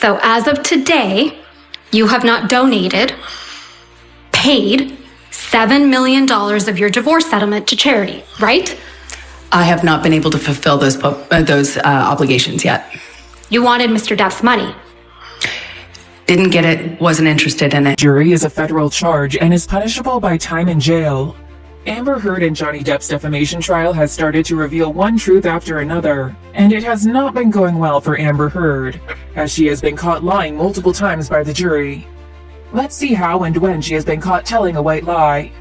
So as of today, you have not donated, paid $7 million of your divorce settlement to charity, right? I have not been able to fulfill those obligations yet. You wanted Mr. Depp's money. Didn't get it, wasn't interested in it. Jury is a federal charge and is punishable by time in jail. Amber Heard and Johnny Depp's defamation trial has started to reveal one truth after another, and it has not been going well for Amber Heard, as she has been caught lying multiple times by the jury. Let's see how and when she has been caught telling a white lie.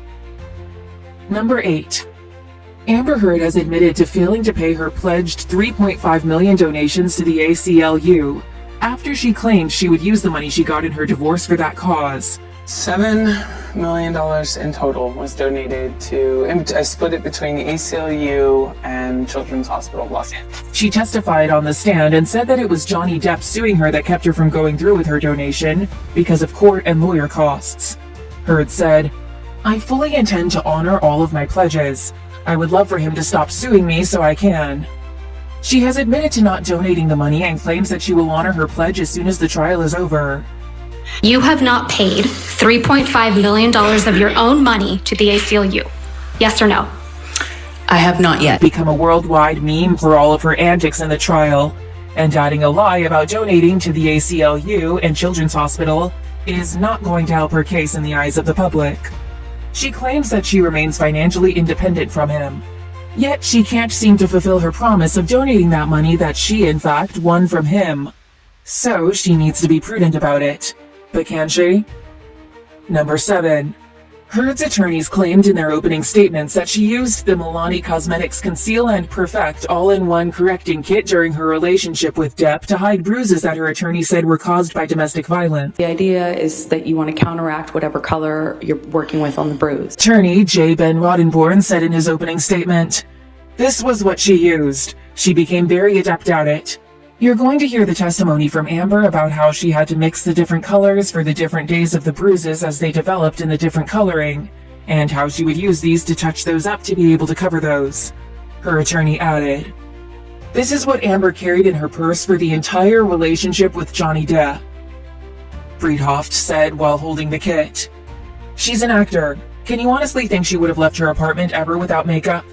Number 8. Amber Heard has admitted to failing to pay her pledged $3.5 million donations to the ACLU after she claimed she would use the money she got in her divorce for that cause. $7 million in total was donated to, I split it between the ACLU and Children's Hospital of Los Angeles. She testified on the stand and said that it was Johnny Depp suing her that kept her from going through with her donation because of court and lawyer costs. Heard said, "I fully intend to honor all of my pledges. I would love for him to stop suing me so I can." She has admitted to not donating the money and claims that she will honor her pledge as soon as the trial is over. You have not paid $3.5 million of your own money to the ACLU. Yes or no? I have not yet. Become a worldwide meme for all of her antics in the trial, and adding a lie about donating to the ACLU and Children's Hospital is not going to help her case in the eyes of the public. She claims that she remains financially independent from him. Yet she can't seem to fulfill her promise of donating that money that she, in fact, won from him. So she needs to be prudent about it. But can she? Number 7. Heard's attorneys claimed in their opening statements that she used the Milani Cosmetics Conceal and Perfect all-in-one correcting kit during her relationship with Depp to hide bruises that her attorney said were caused by domestic violence. The idea is that you want to counteract whatever color you're working with on the bruise. Attorney J. Ben Roddenborn said in his opening statement, "This was what she used. She became very adept at it." You're going to hear the testimony from Amber about how she had to mix the different colors for the different days of the bruises as they developed in the different coloring, and how she would use these to touch those up to be able to cover those. Her attorney added, "This is what Amber carried in her purse for the entire relationship with Johnny Depp," Friedhoft said while holding the kit. "She's an actor. Can you honestly think she would have left her apartment ever without makeup?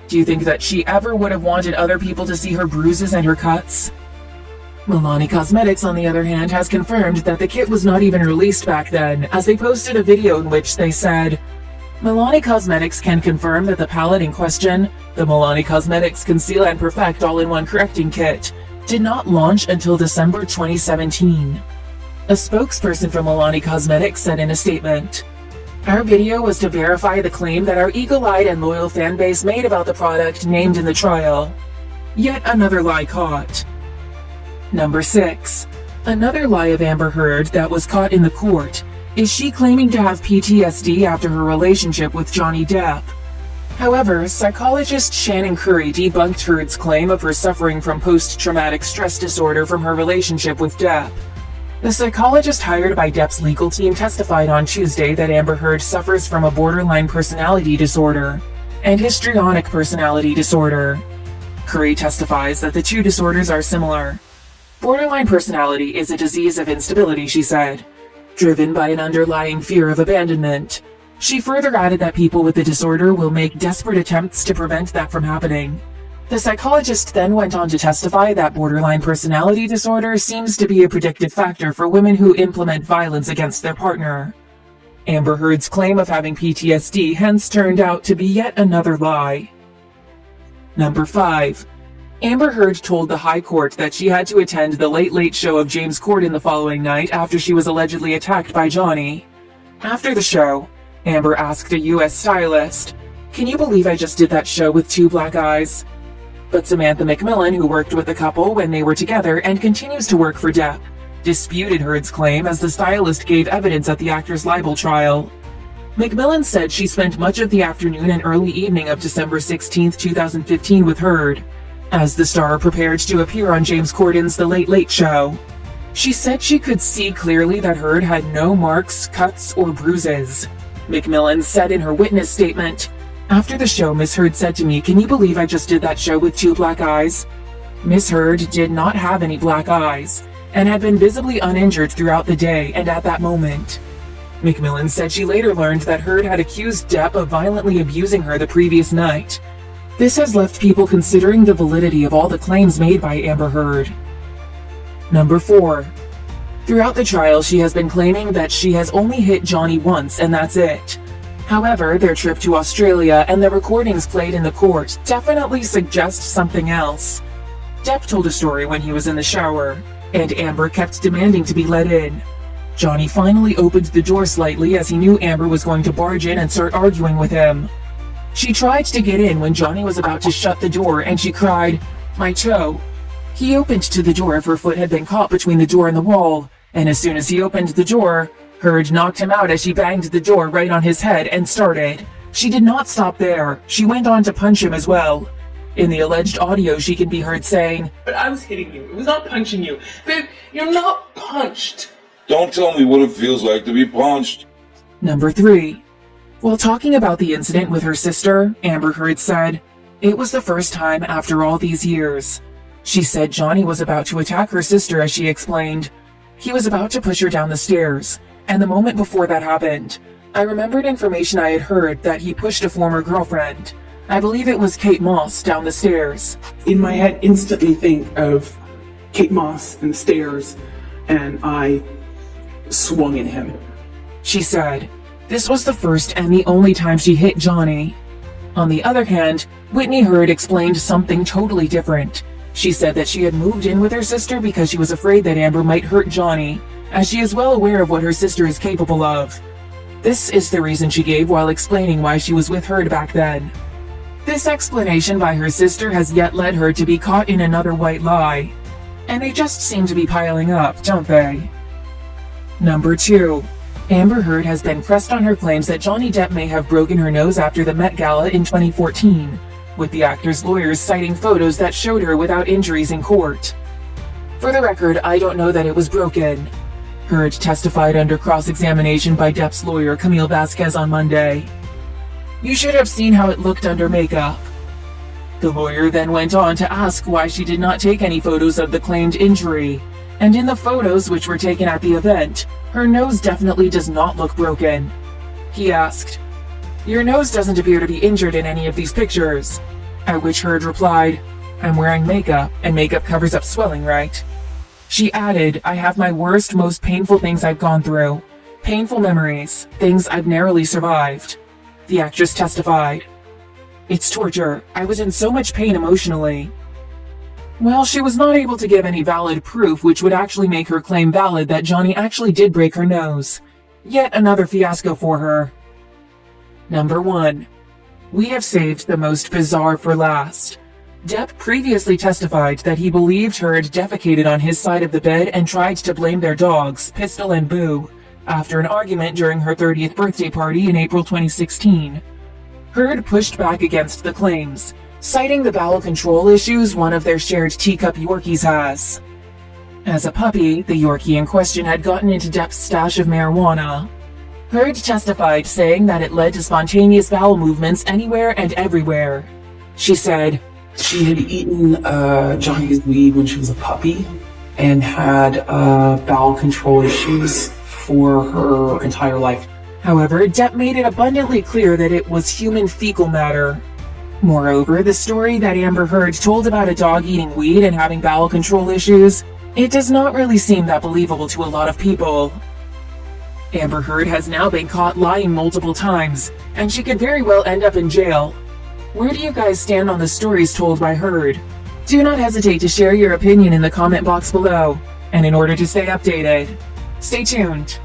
Do you think that she ever would have wanted other people to see her bruises and her cuts?" Milani Cosmetics, on the other hand, has confirmed that the kit was not even released back then, as they posted a video in which they said, "Milani Cosmetics can confirm that the palette in question, the Milani Cosmetics Conceal and Perfect all-in-one correcting kit, did not launch until December 2017. A spokesperson from Milani Cosmetics said in a statement, "Our video was to verify the claim that our eagle-eyed and loyal fanbase made about the product named in the trial." Yet another lie caught. Number 6. Another lie of Amber Heard that was caught in the court is she claiming to have PTSD after her relationship with Johnny Depp. However, psychologist Shannon Curry debunked Heard's claim of her suffering from post-traumatic stress disorder from her relationship with Depp. The psychologist hired by Depp's legal team testified on Tuesday that Amber Heard suffers from a borderline personality disorder and histrionic personality disorder. Curry testifies that the two disorders are similar. Borderline personality is a disease of instability, she said, driven by an underlying fear of abandonment. She further added that people with the disorder will make desperate attempts to prevent that from happening. The psychologist then went on to testify that borderline personality disorder seems to be a predictive factor for women who implement violence against their partner. Amber Heard's claim of having PTSD hence turned out to be yet another lie. Number 5. Amber Heard told the High Court that she had to attend the Late Late Show of James Corden the following night after she was allegedly attacked by Johnny. After the show, Amber asked a U.S. stylist, "Can you believe I just did that show with 2 black eyes?" But Samantha McMillan, who worked with the couple when they were together and continues to work for Depp, disputed Heard's claim as the stylist gave evidence at the actor's libel trial. McMillan said she spent much of the afternoon and early evening of December 16, 2015 with Heard, as the star prepared to appear on James Corden's The Late Late Show. She said she could see clearly that Heard had no marks, cuts, or bruises. McMillan said in her witness statement, "After the show, Miss Heard said to me, 'Can you believe I just did that show with 2 black eyes?' Miss Heard did not have any black eyes, and had been visibly uninjured throughout the day and at that moment. McMillan said she later learned that Heard had accused Depp of violently abusing her the previous night. This has left people considering the validity of all the claims made by Amber Heard. Number 4. Throughout the trial, she has been claiming that she has only hit Johnny once and that's it. However, their trip to Australia and the recordings played in the court definitely suggest something else. Depp told a story when he was in the shower, and Amber kept demanding to be let in. Johnny finally opened the door slightly as he knew Amber was going to barge in and start arguing with him. She tried to get in when Johnny was about to shut the door and she cried, "My toe." He opened to the door if her foot had been caught between the door and the wall, and as soon as he opened the door, Heard knocked him out as she banged the door right on his head and started. She did not stop there. She went on to punch him as well. In the alleged audio, she can be heard saying, But I was hitting you. It was not punching you. Babe, you're not punched. Don't tell me what it feels like to be punched. Number 3. While talking about the incident with her sister, Amber Heard said, "It was the first time after all these years." She said Johnny was about to attack her sister as she explained. He was about to push her down the stairs, and the moment before that happened, I remembered information I had heard that he pushed a former girlfriend. I believe it was Kate Moss down the stairs. In my head, instantly think of Kate Moss and the stairs, and I swung at him. She said, this was the first and the only time she hit Johnny. On the other hand, Whitney Heard explained something totally different. She said that she had moved in with her sister because she was afraid that Amber might hurt Johnny, as she is well aware of what her sister is capable of. This is the reason she gave while explaining why she was with Heard back then. This explanation by her sister has yet led her to be caught in another white lie. And they just seem to be piling up, don't they? Number 2. Amber Heard has been pressed on her claims that Johnny Depp may have broken her nose after the Met Gala in 2014, with the actor's lawyers citing photos that showed her without injuries in court. For the record, I don't know that it was broken. Heard testified under cross-examination by Depp's lawyer Camille Vasquez on Monday. You should have seen how it looked under makeup. The lawyer then went on to ask why she did not take any photos of the claimed injury, and in the photos which were taken at the event, her nose definitely does not look broken. He asked, "Your nose doesn't appear to be injured in any of these pictures," at which Heard replied, "I'm wearing makeup, and makeup covers up swelling, right?" She added, "I have my worst, most painful things I've gone through. Painful memories, things I've narrowly survived." The actress testified, "It's torture. I was in so much pain emotionally." Well, she was not able to give any valid proof which would actually make her claim valid that Johnny actually did break her nose. Yet another fiasco for her. Number 1. We have saved the most bizarre for last. Depp previously testified that he believed Heard defecated on his side of the bed and tried to blame their dogs, Pistol and Boo, after an argument during her 30th birthday party in April 2016. Heard pushed back against the claims, citing the bowel control issues one of their shared teacup Yorkies has. As a puppy, the Yorkie in question had gotten into Depp's stash of marijuana. Heard testified saying that it led to spontaneous bowel movements anywhere and everywhere. She said, She had eaten Johnny's weed when she was a puppy and had bowel control issues for her entire life. However, Depp made it abundantly clear that it was human fecal matter. Moreover, the story that Amber Heard told about a dog eating weed and having bowel control issues, it does not really seem that believable to a lot of people. Amber Heard has now been caught lying multiple times, and she could very well end up in jail. Where do you guys stand on the stories told by Heard? Do not hesitate to share your opinion in the comment box below, and in order to stay updated, stay tuned.